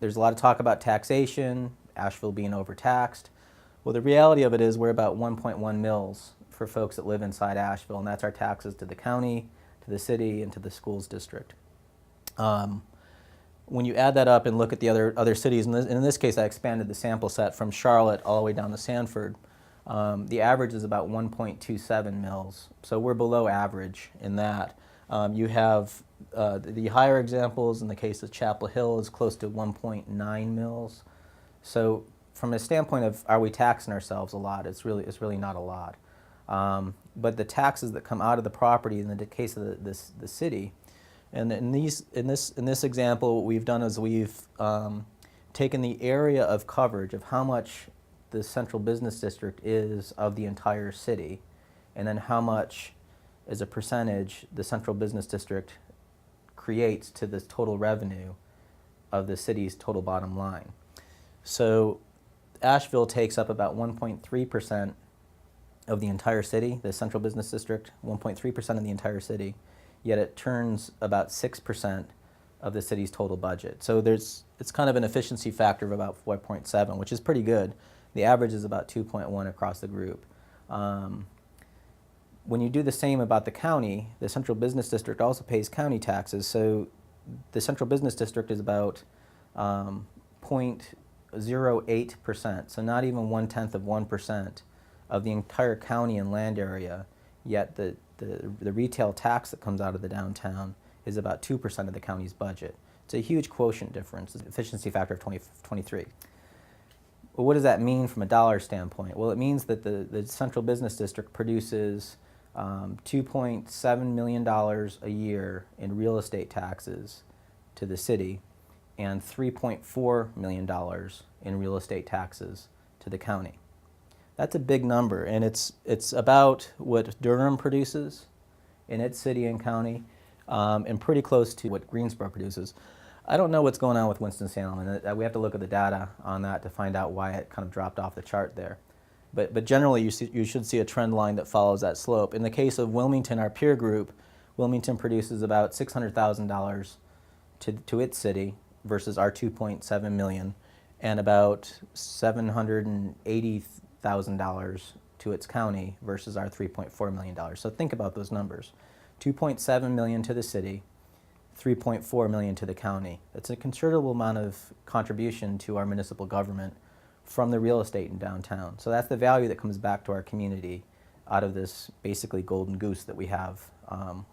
there's a lot of talk about taxation, Asheville being overtaxed. Well, the reality of it is we're about 1.1 mils for folks that live inside Asheville, and that's our taxes to the county, to the city, and to the schools district. When you add that up and look at the other cities, and in this case I expanded the sample set from Charlotte all the way down to Sanford, the average is about 1.27 mils. So we're below average in that. You have the higher examples in the case of Chapel Hill is close to 1.9 mils. So from a standpoint of are we taxing ourselves a lot, it's really not a lot. But the taxes that come out of the property in the case of the city, and in this example, what we've done is we've taken the area of coverage of how much the central business district is of the entire city, and then how much as a percentage the central business district creates to the total revenue of the city's total bottom line. So Asheville takes up about 1.3% of the entire city, the central business district, 1.3% of the entire city, yet it turns about 6% of the city's total budget. So it's kind of an efficiency factor of about 4.7, which is pretty good. The average is about 2.1 across the group. When you do the same about the county, the central business district also pays county taxes. So the central business district is about 0.08%, so not even 1/10 of the entire county and land area, yet the retail tax that comes out of the downtown is about 2% of the county's budget. It's a huge quotient difference, efficiency factor of 23. Well, what does that mean from a dollar standpoint? Well, it means that the central business district produces $2.7 million a year in real estate taxes to the city and $3.4 million in real estate taxes to the county. That's a big number, and it's about what Durham produces in its city and county, and pretty close to what Greensboro produces. I don't know what's going on with Winston-Salem, and we have to look at the data on that to find out why it kind of dropped off the chart there. But generally, you should see a trend line that follows that slope. In the case of Wilmington, our peer group, Wilmington produces about $600,000 to its city versus our $2.7 million, and about $780,000 to its county versus our $3.4 million. So think about those numbers. $2.7 million to the city, $3.4 million to the county. That's a considerable amount of contribution to our municipal government from the real estate in downtown. So that's the value that comes back to our community out of this basically golden goose that we have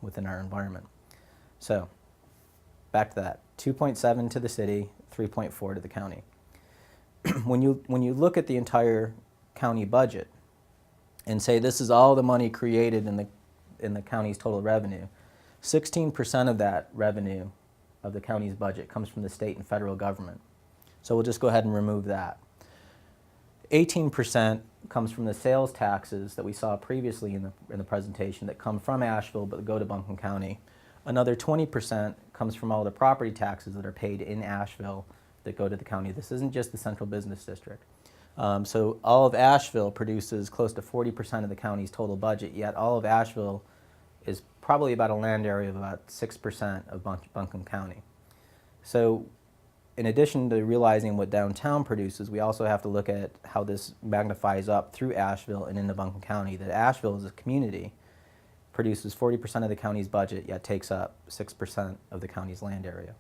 within our environment. So back to that, 2.7 to the city, 3.4 to the county. When you look at the entire county budget and say this is all the money created in the county's total revenue, 16% of that revenue of the county's budget comes from the state and federal government. So we'll just go ahead and remove that. 18% comes from the sales taxes that we saw previously in the presentation that come from Asheville but go to Buncombe County. Another 20% comes from all the property taxes that are paid in Asheville that go to the county. This isn't just the central business district. So all of Asheville produces close to 40% of the county's total budget, yet all of Asheville is probably about a land area of about 6% of Buncombe County. So in addition to realizing what downtown produces, we also have to look at how this magnifies up through Asheville and into Buncombe County, that Asheville as a community produces 40% of the county's budget, yet takes up 6% of the county's land area.